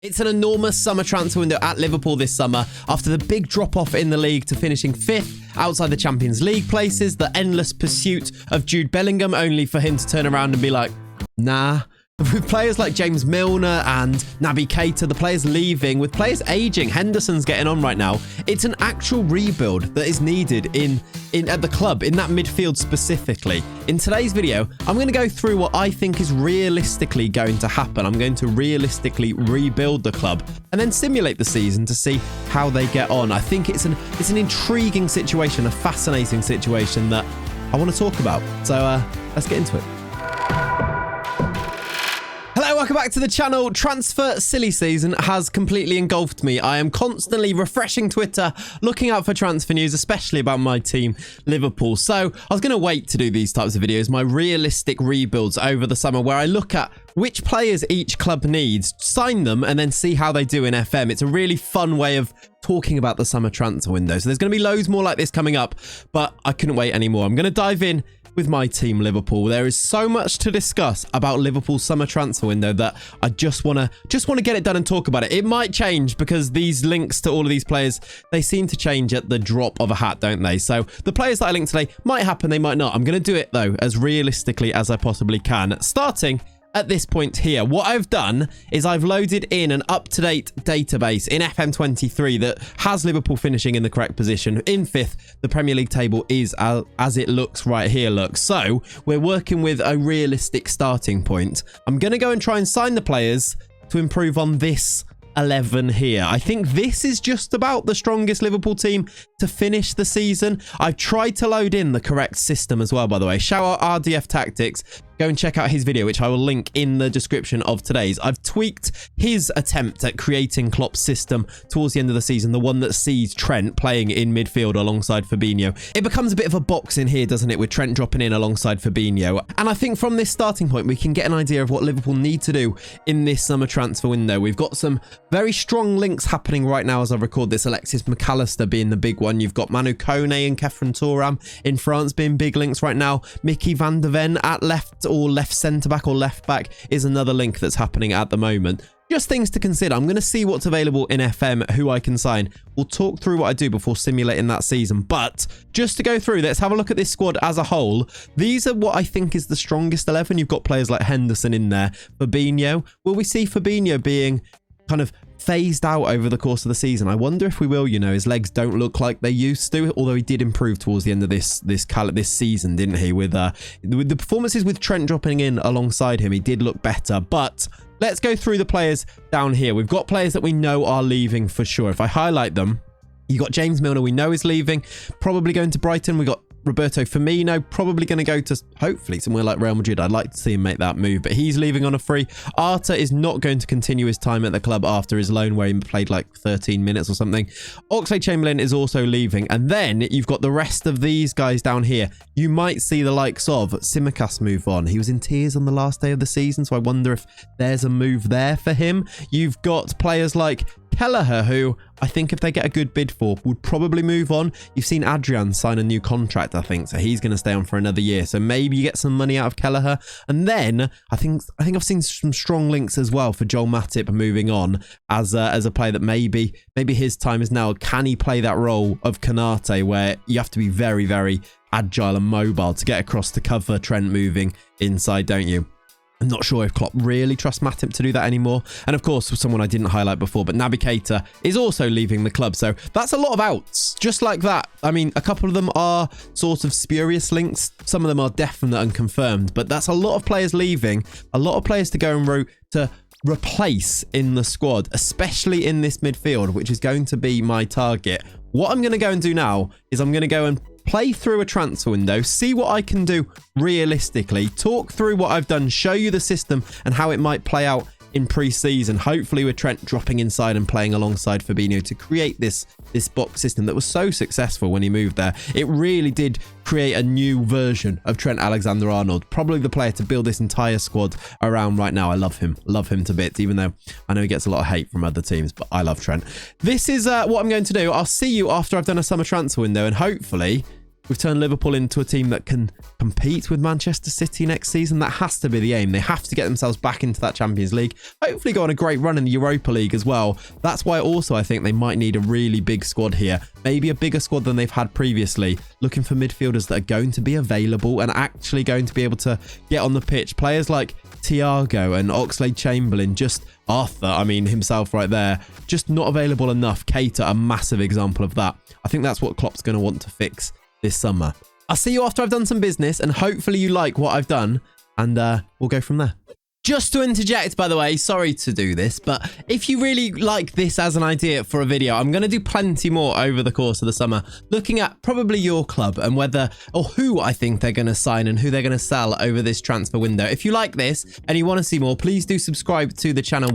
It's an enormous summer transfer window at Liverpool this summer after the big drop-off in the league to finishing 5th outside the Champions League places, the endless pursuit of Jude Bellingham only for him to turn around and be like, nah. With players like James Milner and Naby Keita, the players leaving, with players aging, Henderson's getting on right now. It's an actual rebuild that is needed at the club, in that midfield specifically. In today's video, I'm going to go through what I think is realistically going to happen. I'm going to realistically rebuild the club and then simulate the season to see how they get on. I think it's an intriguing situation, a fascinating situation that I want to talk about. So let's get into it. Hello, welcome back to the channel. Transfer silly season has completely engulfed me. I am constantly refreshing Twitter, looking out for transfer news, especially about my team, Liverpool. So I was going to wait to do these types of videos, my realistic rebuilds over the summer, where I look at which players each club needs, sign them, and then see how they do in FM. It's a really fun way of talking about the summer transfer window. So there's going to be loads more like this coming up, but I couldn't wait anymore. I'm going to dive in with my team, Liverpool. There is so much to discuss about Liverpool's summer transfer window that I just want to get it done and talk about it. It might change because these links to all of these players, they seem to change at the drop of a hat, don't they? So the players that I linked today might happen, they might not. I'm going to do it though as realistically as I possibly can, starting at this point here. What I've done is I've loaded in an up-to-date database in FM23 that has Liverpool finishing in the correct position. In 5th, the Premier League table is as it looks right here, look. So we're working with a realistic starting point. I'm going to go and try and sign the players to improve on this 11 here. I think this is just about the strongest Liverpool team to finish the season. I've tried to load in the correct system as well, by the way. Shout out RDF Tactics. Go and check out his video, which I will link in the description of today's. I've tweaked his attempt at creating Klopp's system towards the end of the season, the one that sees Trent playing in midfield alongside Fabinho. It becomes a bit of a box in here, doesn't it, with Trent dropping in alongside Fabinho. And I think from this starting point, we can get an idea of what Liverpool need to do in this summer transfer window. We've got some very strong links happening right now as I record this. Alexis Mac Allister being the big one. You've got Manu Kone and Kefren Turam in France being big links right now. Mickey van der Ven at left or left centre-back or left-back is another link that's happening at the moment. Just things to consider. I'm going to see what's available in FM, who I can sign. We'll talk through what I do before simulating that season. But just to go through, let's have a look at this squad as a whole. These are what I think is the strongest 11. You've got players like Henderson in there. Fabinho. Will we see Fabinho being kind of phased out over the course of the season? I wonder if we will. You know, his legs don't look like they used to, although he did improve towards the end of this season, didn't he? With the performances with Trent dropping in alongside him, he did look better. But let's go through the players down here. We've got players that we know are leaving for sure. If I highlight them, you got James Milner, we know is leaving, probably going to Brighton. We got Roberto Firmino, probably going to go to hopefully somewhere like Real Madrid. I'd like to see him make that move, but he's leaving on a free. Arta is not going to continue his time at the club after his loan, where he played like 13 minutes or something. Oxlade-Chamberlain is also leaving, and then you've got the rest of these guys down here. You might see the likes of Tsimikas move on. He was in tears on the last day of the season, so I wonder if there's a move there for him. You've got players like Kelleher, who I think if they get a good bid for, would probably move on. You've seen Adrian sign a new contract, I think, so he's going to stay on for another year. So maybe you get some money out of Kelleher. And then I think I've seen some strong links as well for Joel Matip moving on as a player that maybe his time is now. Can he play that role of Konate, where you have to be very, very agile and mobile to get across to cover Trent moving inside, don't you? I'm not sure if Klopp really trusts Matip to do that anymore. And of course, someone I didn't highlight before, but Naby Keita is also leaving the club. So that's a lot of outs, just like that. I mean, a couple of them are sort of spurious links. Some of them are definite and confirmed, but that's a lot of players leaving, a lot of players to go and replace in the squad, especially in this midfield, which is going to be my target. What I'm going to go and do now is I'm going to go and play through a transfer window, see what I can do realistically, talk through what I've done, show you the system and how it might play out in pre-season, hopefully with Trent dropping inside and playing alongside Fabinho to create this box system that was so successful when he moved there. It really did create a new version of Trent Alexander-Arnold, probably the player to build this entire squad around right now. I love him to bits, even though I know he gets a lot of hate from other teams, but I love Trent. This is what I'm going to do. I'll see you after I've done a summer transfer window, and hopefully We've turned Liverpool into a team that can compete with Manchester City next season. That has to be the aim. They have to get themselves back into that Champions League. Hopefully go on a great run in the Europa League as well. That's why also I think they might need a really big squad here. Maybe a bigger squad than they've had previously. Looking for midfielders that are going to be available and actually going to be able to get on the pitch. Players like Thiago and Oxlade-Chamberlain, just Arthur, I mean himself right there, just not available enough. Keita, a massive example of that. I think that's what Klopp's going to want to fix this summer. I'll see you after I've done some business, and hopefully you like what I've done, and we'll go from there. Just to interject, by the way, sorry to do this, but if you really like this as an idea for a video, I'm going to do plenty more over the course of the summer, looking at probably your club and whether or who I think they're going to sign and who they're going to sell over this transfer window. If you like this and you want to see more, please do subscribe to the channel.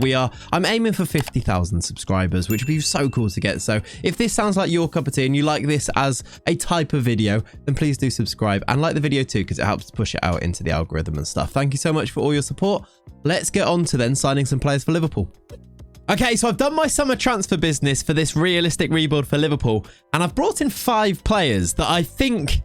I'm aiming for 50,000 subscribers, which would be so cool to get. So if this sounds like your cup of tea and you like this as a type of video, then please do subscribe and like the video too, because it helps push it out into the algorithm and stuff. Thank you so much for all your support. Let's get on to then signing some players for Liverpool. Okay, so I've done my summer transfer business for this realistic rebuild for Liverpool, and I've brought in 5 players that I think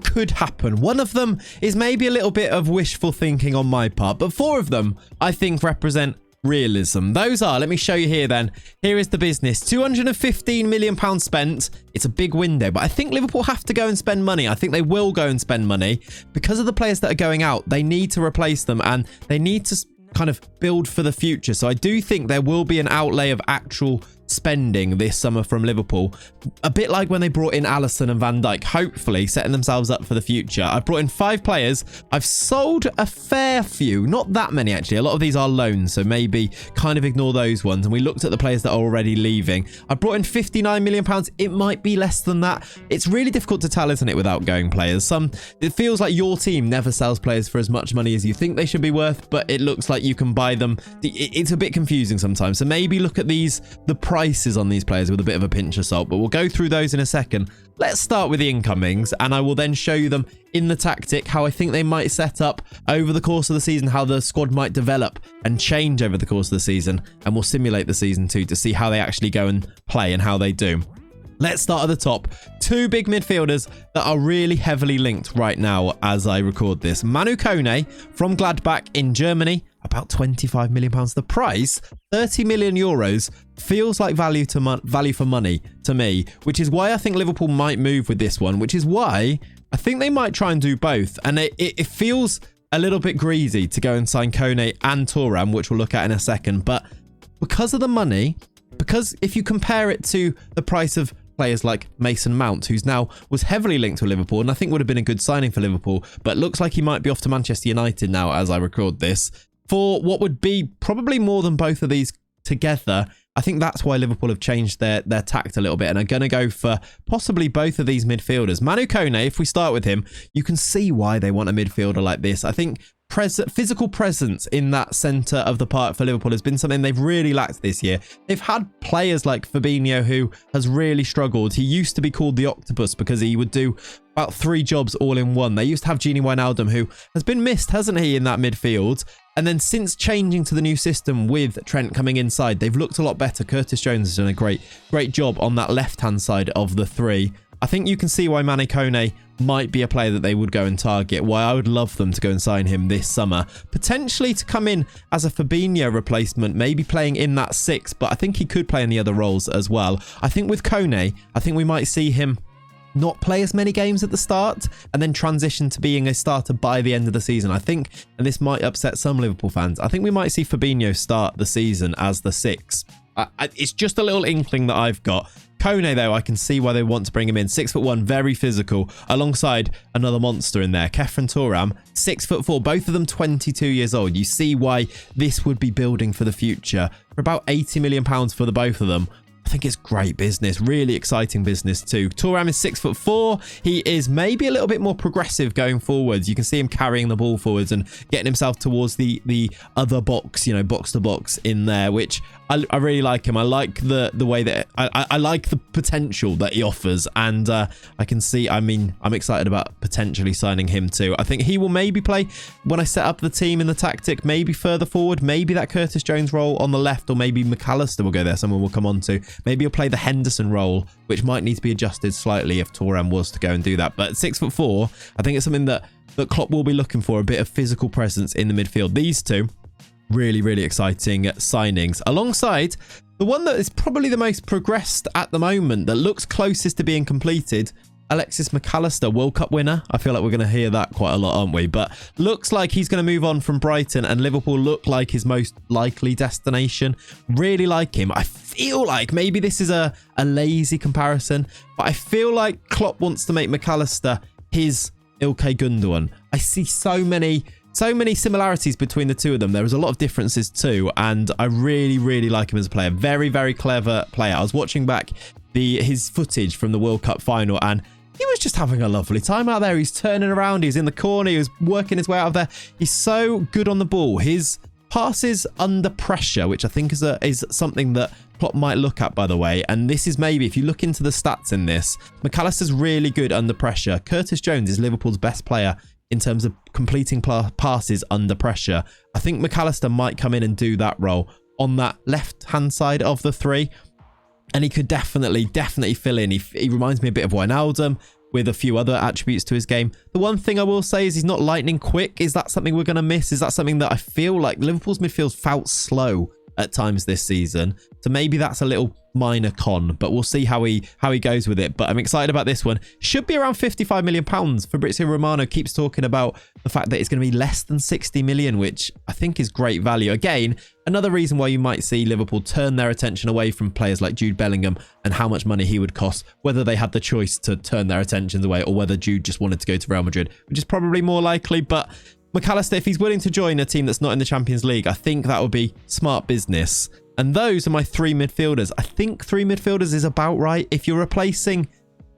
could happen. One of them is maybe a little bit of wishful thinking on my part, but 4 of them I think represent realism. Those are, let me show you here then. Here is the business. £215 million spent. It's a big window, but I think Liverpool have to go and spend money. I think they will go and spend money because of the players that are going out. They need to replace them and they need to kind of build for the future. So I do think there will be an outlay of actual spending this summer from Liverpool, a bit like when they brought in Alisson and Van Dijk, hopefully setting themselves up for the future. I've brought in 5 players. I've sold a fair few, not that many actually. A lot of these are loans, so maybe kind of ignore those ones. And we looked at the players that are already leaving. I brought in £59 million. It might be less than that. It's really difficult to tell, isn't it, without going players. It feels like your team never sells players for as much money as you think they should be worth, but it looks like you can buy them. It's a bit confusing sometimes. So maybe look at the prices on these players with a bit of a pinch of salt, but we'll go through those in a second. Let's start with the incomings, and I will then show you them in the tactic, how I think they might set up over the course of the season, how the squad might develop and change over the course of the season, and we'll simulate the season too to see how they actually go and play and how they do. Let's start at the top. 2 big midfielders that are really heavily linked right now as I record this. Manu Kone from Gladbach in Germany, about £25 million. The price, €30 million, feels like value for money to me, which is why I think Liverpool might move with this one, which is why I think they might try and do both. And it feels a little bit greasy to go and sign Kone and Thuram, which we'll look at in a second. But because of the money, because if you compare it to the price of players like Mason Mount, who's now was heavily linked to Liverpool and I think would have been a good signing for Liverpool, but looks like he might be off to Manchester United now as I record this, for what would be probably more than both of these together. I think that's why Liverpool have changed their tact a little bit and are going to go for possibly both of these midfielders. Manu Kone, if we start with him, you can see why they want a midfielder like this. I think physical presence in that centre of the park for Liverpool has been something they've really lacked this year. They've had players like Fabinho, who has really struggled. He used to be called the Octopus because he would do about 3 jobs all in one. They used to have Gini Wijnaldum, who has been missed, hasn't he, in that midfield? And then since changing to the new system with Trent coming inside, they've looked a lot better. Curtis Jones has done a great job on that left-hand side of the 3. I think you can see why Manu Kone might be a player that they would go and target, why I would love them to go and sign him this summer. Potentially to come in as a Fabinho replacement, maybe playing in that 6, but I think he could play in the other roles as well. I think with Kone, I think we might see him not play as many games at the start and then transition to being a starter by the end of the season. I think, and this might upset some Liverpool fans, I think we might see Fabinho start the season as the 6. It's just a little inkling that I've got. Kone, though, I can see why they want to bring him in. 6'1", very physical, alongside another monster in there. Kefren Thuram, 6'4", both of them 22 years old. You see why this would be building for the future. For about £80 million for the both of them, I think it's great business, really exciting business too. Thuram is 6'4". He is maybe a little bit more progressive going forwards. You can see him carrying the ball forwards and getting himself towards the other box, box to box in there, which I really like him. I like the way that I like the potential that he offers, and I can see. I mean, I'm excited about potentially signing him too. I think he will maybe play when I set up the team in the tactic, maybe further forward, maybe that Curtis Jones role on the left, or maybe Mac Allister will go there. Someone will come on to. Maybe he'll play the Henderson role, which might need to be adjusted slightly if Thuram was to go and do that. But 6'4", I think it's something that Klopp will be looking for, a bit of physical presence in the midfield. These two, really, really exciting signings. Alongside the one that is probably the most progressed at the moment, that looks closest to being completed, Alexis Mac Allister, World Cup winner. I feel like we're going to hear that quite a lot, aren't we? But looks like he's going to move on from Brighton, and Liverpool look like his most likely destination. Really like him. I feel like maybe this is a lazy comparison, but I feel like Klopp wants to make Mac Allister his Ilkay Gundogan. I see so many similarities between the two of them. There is a lot of differences too, and I really, really like him as a player. Very, very clever player. I was watching back his footage from the World Cup final, and he was just having a lovely time out there. He's turning around, he's in the corner, he was working his way out of there. He's so good on the ball. His passes under pressure, which I think is something that Klopp might look at, by the way. And this is maybe, if you look into the stats in this, Mac Allister's really good under pressure. Curtis Jones is Liverpool's best player in terms of completing passes under pressure. I think Mac Allister might come in and do that role on that left-hand side of the three. And he could definitely fill in. He reminds me a bit of Wijnaldum with a few other attributes to his game. The one thing I will say is he's not lightning quick. Is that something we're going to miss? Is that something that I feel like Liverpool's midfield felt slow at times this season? So maybe that's a little minor con, but we'll see how he goes with it. But I'm excited about this one. Should be around £55 million. Fabrizio Romano keeps talking about the fact that it's going to be less than 60 million, which I think is great value. Again, another reason why you might see Liverpool turn their attention away from players like Jude Bellingham and how much money he would cost, whether they had the choice to turn their attentions away or whether Jude just wanted to go to Real Madrid, which is probably more likely. But Mac Allister, if he's willing to join a team that's not in the Champions League, I think that would be smart business. And those are my three midfielders. I think three midfielders is about right. If you're replacing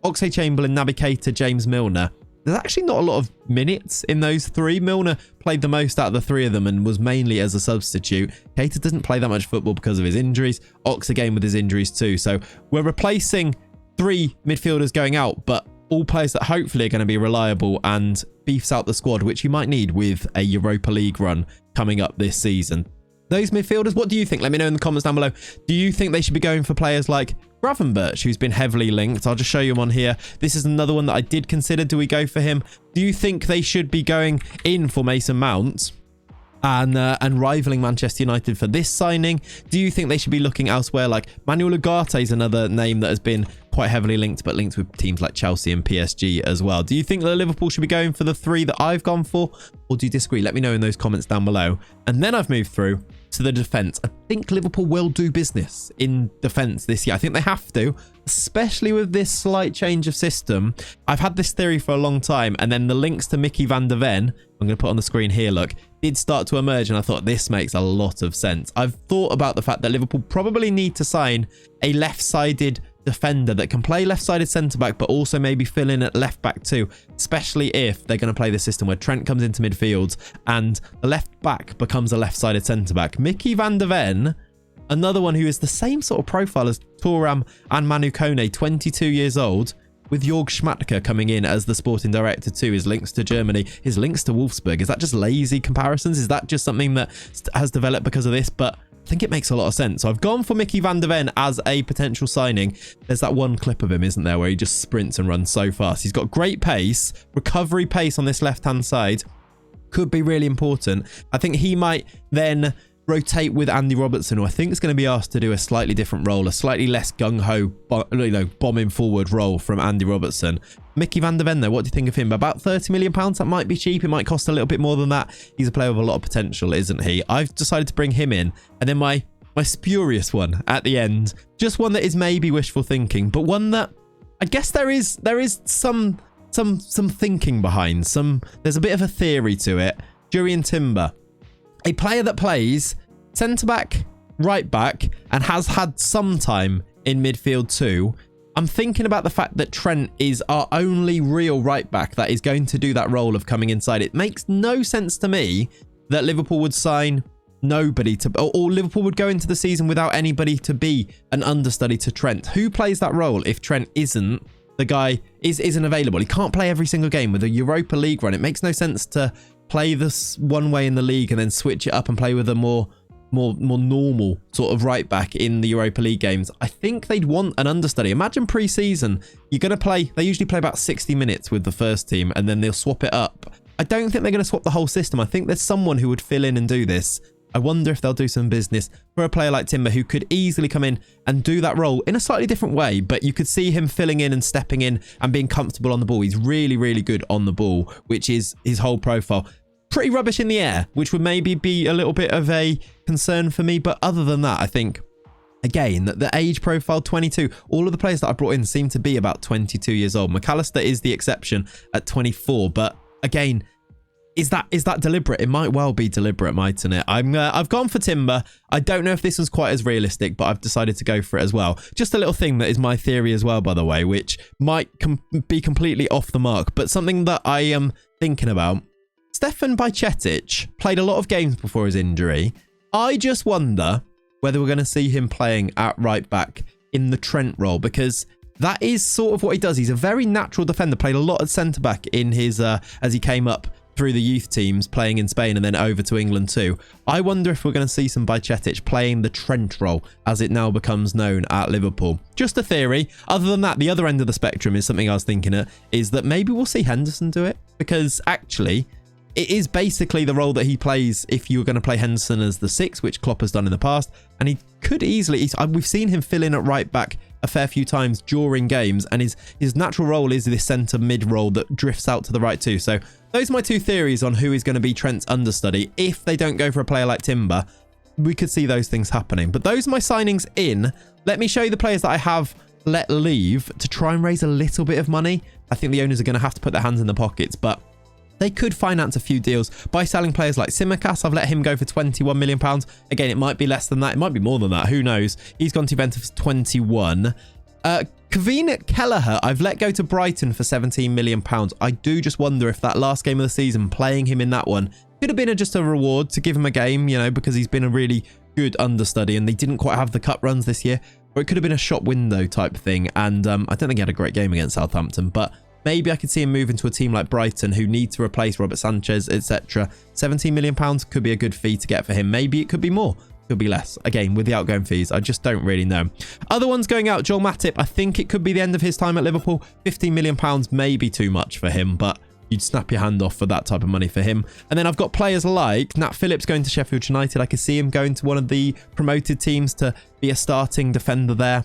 Oxlade-Chamberlain, Naby Keita, James Milner, there's actually not a lot of minutes in those three. Milner played the most out of the three of them and was mainly as a substitute. Keita doesn't play that much football because of his injuries. Ox again with his injuries too. So we're replacing three midfielders going out, but all players that hopefully are going to be reliable and beefs out the squad, which you might need with a Europa League run coming up this season. Those midfielders, what do you think? Let me know in the comments down below. Do you think they should be going for players like Gravenberch, who's been heavily linked? I'll just show you him on here. This is another one that I did consider. Do we go for him? Do you think they should be going in for Mason Mount and rivaling Manchester United for this signing? Do you think they should be looking elsewhere? Like Manuel Ugarte is another name that has been quite heavily linked, but linked with teams like Chelsea and PSG as well. Do you think that Liverpool should be going for the three that I've gone for, or do you disagree? Let me know in those comments down below. And then I've moved through to the defence. I think Liverpool will do business in defence this year. I think they have to, especially with this slight change of system. I've had this theory for a long time, and then the links to Mickey van der Ven, I'm going to put on the screen here, look, did start to emerge, and I thought this makes a lot of sense. I've thought about the fact that Liverpool probably need to sign a left-sided defender that can play left-sided centre-back, but also maybe fill in at left-back too, especially if they're going to play the system where Trent comes into midfield and the left-back becomes a left-sided centre-back. Mickey van der Ven, another one who is the same sort of profile as Thuram and Manu Kone, 22 years old, with Jörg Schmadtke coming in as the sporting director too. His links to Germany, his links to Wolfsburg. Is that just lazy comparisons? Is that just something that has developed because of this? But I think it makes a lot of sense. So I've gone for Mickey van der Ven as a potential signing. There's that one clip of him, isn't there, where he just sprints and runs so fast. He's got great pace, recovery pace on this left-hand side. Could be really important. I think he might then rotate with Andy Robertson, who I think is going to be asked to do a slightly different role, a slightly less gung-ho, bombing forward role from Andy Robertson. Mickey van der Ven, though, what do you think of him? About £30 million? That might be cheap. It might cost a little bit more than that. He's a player with a lot of potential, isn't he? I've decided to bring him in. And then my spurious one at the end, just one that is maybe wishful thinking, but one that I guess there is some thinking behind. There's a bit of a theory to it. Jurrien Timber, a player that plays centre-back, right-back, and has had some time in midfield too. I'm thinking about the fact that Trent is our only real right-back that is going to do that role of coming inside. It makes no sense to me that Liverpool would sign nobody to, or Liverpool would go into the season without anybody to be an understudy to Trent. Who plays that role if Trent isn't the guy, isn't available? He can't play every single game with a Europa League run. It makes no sense to play this one way in the league and then switch it up and play with a more normal sort of right back in the Europa League games. I think they'd want an understudy. Imagine pre-season, you're going to play, they usually play about 60 minutes with the first team and then they'll swap it up. I don't think they're going to swap the whole system. I think there's someone who would fill in and do this. I wonder if they'll do some business for a player like Timber, who could easily come in and do that role in a slightly different way, but you could see him filling in and stepping in and being comfortable on the ball. He's really, really good on the ball, which is his whole profile. Pretty rubbish in the air, which would maybe be a little bit of a concern for me. But other than that, I think, again, that the age profile, 22, all of the players that I brought in seem to be about 22 years old. Mac Allister is the exception at 24. But again, is that deliberate? It might well be deliberate, mightn't it? I've gone for Timber. I don't know if this was quite as realistic, but I've decided to go for it as well. Just a little thing that is my theory as well, by the way, which might be completely off the mark, but something that I am thinking about. Stefan Bajcetic played a lot of games before his injury. I just wonder whether we're going to see him playing at right back in the Trent role, because that is sort of what he does. He's a very natural defender, played a lot at centre back in his as he came up through the youth teams, playing in Spain and then over to England too. I wonder if we're going to see some Bajcetic playing the Trent role as it now becomes known at Liverpool. Just a theory. Other than that, the other end of the spectrum is something I was thinking of, is that maybe we'll see Henderson do it, because actually it is basically the role that he plays if you were going to play Henderson as the 6, which Klopp has done in the past. And he could easily, we've seen him fill in at right back a fair few times during games, and his natural role is this centre mid role that drifts out to the right too. So those are my two theories on who is going to be Trent's understudy. If they don't go for a player like Timber, we could see those things happening. But those are my signings in. Let me show you the players that I have let leave to try and raise a little bit of money. I think the owners are going to have to put their hands in the pockets, but they could finance a few deals by selling players like Simicas. I've let him go for £21 million. Again, it might be less than that. It might be more than that. Who knows? He's gone to Juventus for 21. Kevin Kelleher, I've let go to Brighton for £17 million. I do just wonder if that last game of the season, playing him in that one, could have been just a reward to give him a game, you know, because he's been a really good understudy and they didn't quite have the cup runs this year. Or it could have been a shop window type thing. And I don't think he had a great game against Southampton, but maybe I could see him move into a team like Brighton, who need to replace Robert Sanchez, etc. £17 million could be a good fee to get for him. Maybe it could be more, could be less. Again, with the outgoing fees, I just don't really know. Other ones going out, Joel Matip, I think it could be the end of his time at Liverpool. £15 million may be too much for him, but you'd snap your hand off for that type of money for him. And then I've got players like Nat Phillips going to Sheffield United. I could see him going to one of the promoted teams to be a starting defender there.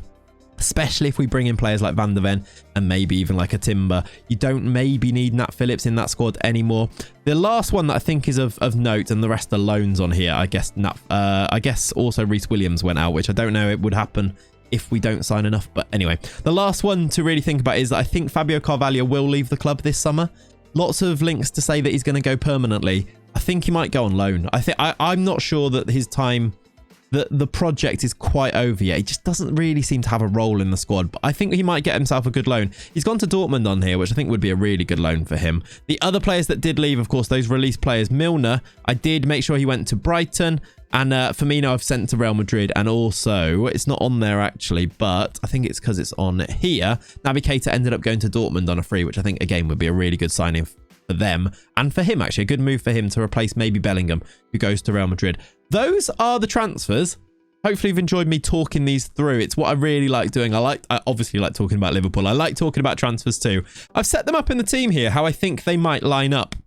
Especially if we bring in players like Van der Ven and maybe even like a Timber. You don't maybe need Nat Phillips in that squad anymore. The last one that I think is of note, and the rest are loans on here, I guess also Reece Williams went out, which I don't know it would happen if we don't sign enough. But anyway, the last one to really think about is that I think Fabio Carvalho will leave the club this summer. Lots of links to say that he's going to go permanently. I think he might go on loan. I'm not sure that his time, the project is quite over yet. He just doesn't really seem to have a role in the squad, but I think he might get himself a good loan. He's gone to Dortmund on here, which I think would be a really good loan for him. The other players that did leave, of course, those released players, Milner, I did make sure he went to Brighton, and Firmino I've sent to Real Madrid, and also, it's not on there actually, but I think it's because it's on here. Naby Keita ended up going to Dortmund on a free, which I think, again, would be a really good signing for them, and for him, actually, a good move for him to replace maybe Bellingham, who goes to Real Madrid. Those are the transfers. Hopefully you've enjoyed me talking these through. It's what I really like doing. I obviously like talking about Liverpool. I like talking about transfers too. I've set them up in the team here, how I think they might line up.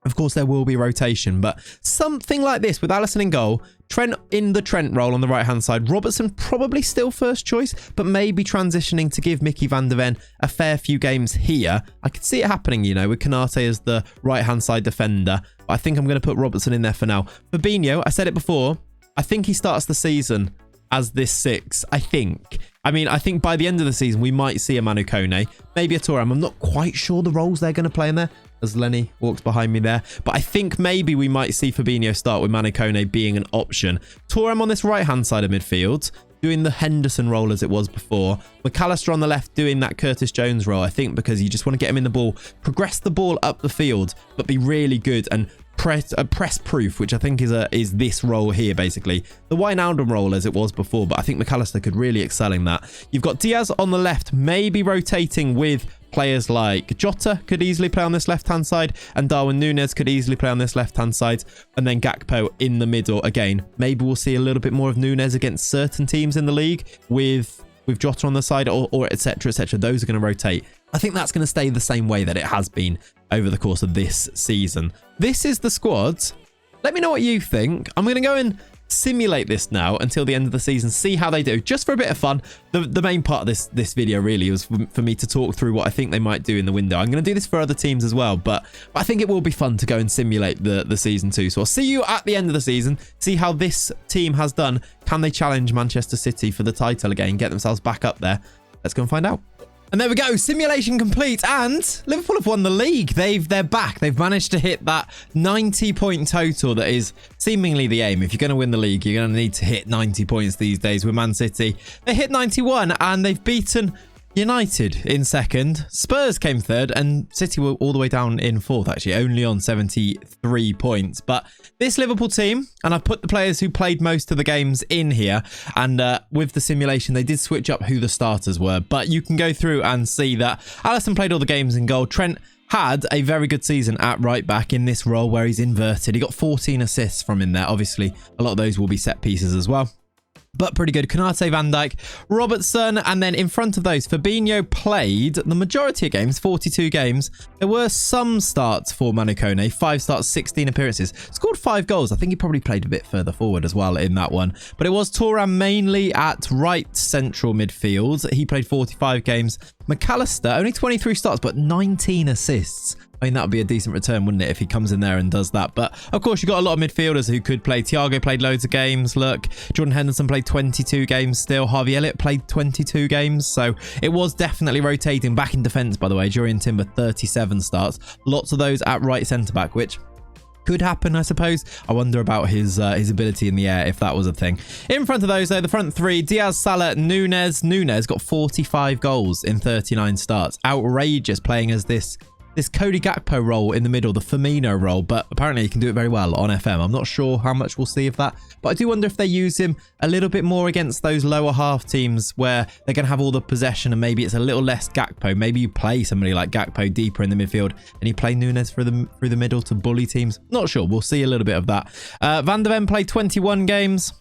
Of course, there will be rotation, but something like this with Alisson in goal, Trent in the Trent role on the right-hand side, Robertson probably still first choice, but maybe transitioning to give Mickey van der Ven a fair few games here. I could see it happening, you know, with Konate as the right-hand side defender. But I think I'm going to put Robertson in there for now. Fabinho, I said it before, I think he starts the season as this 6, I think. I mean, I think by the end of the season, we might see a Manu Kone, maybe a Thuram. I'm not quite sure the roles they're going to play in there, as Lenny walks behind me there. But I think maybe we might see Fabinho start with Manu Kone being an option. Thuram on this right-hand side of midfield, doing the Henderson role as it was before. Mac Allister on the left doing that Curtis Jones role, I think, because you just want to get him in the ball, progress the ball up the field, but be really good and press proof, which I think is this role here, basically. The Wijnaldum role as it was before, but I think Mac Allister could really excel in that. You've got Diaz on the left, maybe rotating with players like Jota could easily play on this left-hand side, and Darwin Núñez could easily play on this left-hand side, and then Gakpo in the middle again. Maybe we'll see a little bit more of Núñez against certain teams in the league with Jota on the side, or etc, etc. Those are going to rotate. I think that's going to stay the same way that it has been over the course of this season. This is the squad. Let me know what you think. I'm going to go and simulate this now until the end of the season, see how they do, just for a bit of fun. The main part of this video really was for me to talk through what I think they might do in the window. I'm going to do this for other teams as well, but I think it will be fun to go and simulate the season too. So I'll see you at the end of the season, see how this team has done. Can they challenge Manchester City for the title again, get themselves back up there? Let's go and find out. And there we go, simulation complete, and Liverpool have won the league. They're back. They've managed to hit that 90-point total that is seemingly the aim. If you're going to win the league, you're going to need to hit 90 points these days with Man City. They hit 91, and they've beaten United in second. Spurs came third, and City were all the way down in fourth, actually, only on 73 points. But this Liverpool team, and I've put the players who played most of the games in here, and with the simulation, they did switch up who the starters were. But you can go through and see that Alisson played all the games in goal. Trent had a very good season at right back in this role where he's inverted. He got 14 assists from in there. Obviously, a lot of those will be set pieces as well, but pretty good. Konate, Van Dijk, Robertson, and then in front of those, Fabinho played the majority of games, 42 games. There were some starts for Manu Kone, 5 starts, 16 appearances. Scored 5 goals. I think he probably played a bit further forward as well in that one. But it was Thuram mainly at right central midfield. He played 45 games. Mac Allister, only 23 starts, but 19 assists. I mean, that would be a decent return, wouldn't it, if he comes in there and does that? But, of course, you've got a lot of midfielders who could play. Thiago played loads of games. Look, Jordan Henderson played 22 games still. Harvey Elliott played 22 games. So it was definitely rotating back in defence, by the way. Jurriën Timber, 37 starts. Lots of those at right centre-back, which could happen, I suppose. I wonder about his ability in the air, if that was a thing. In front of those, though, the front three, Diaz, Salah, Núñez. Núñez got 45 goals in 39 starts. Outrageous, playing as this Cody Gakpo role in the middle, the Firmino role, but apparently he can do it very well on FM. I'm not sure how much we'll see of that, but I do wonder if they use him a little bit more against those lower half teams where they're going to have all the possession and maybe it's a little less Gakpo. Maybe you play somebody like Gakpo deeper in the midfield and you play Núñez through the middle to bully teams. Not sure. We'll see a little bit of that. Van der Ven played 21 games,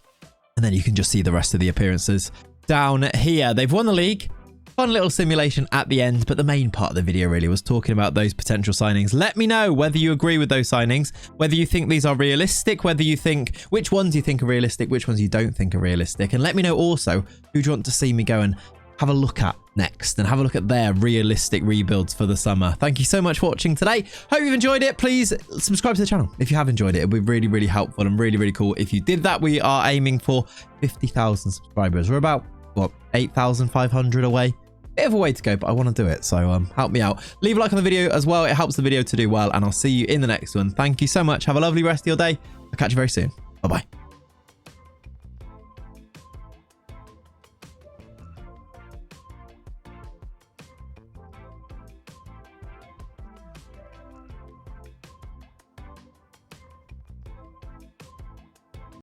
and then you can just see the rest of the appearances down here. They've won the league. Fun little simulation at the end, but the main part of the video really was talking about those potential signings. Let me know whether you agree with those signings, whether you think these are realistic, whether you think which ones you think are realistic, which ones you don't think are realistic. And let me know also who do you want to see me go and have a look at next and have a look at their realistic rebuilds for the summer. Thank you so much for watching today. Hope you've enjoyed it. Please subscribe to the channel if you have enjoyed it. It'd be really, really helpful and really, really cool if you did that. We are aiming for 50,000 subscribers. We're about, what, 8,500 away. Bit of a way to go, but I want to do it, so help me out. Leave a like on the video as well. It helps the video to do well, and I'll see you in the next one. Thank you so much. Have a lovely rest of your day. I'll catch you very soon. Bye-bye.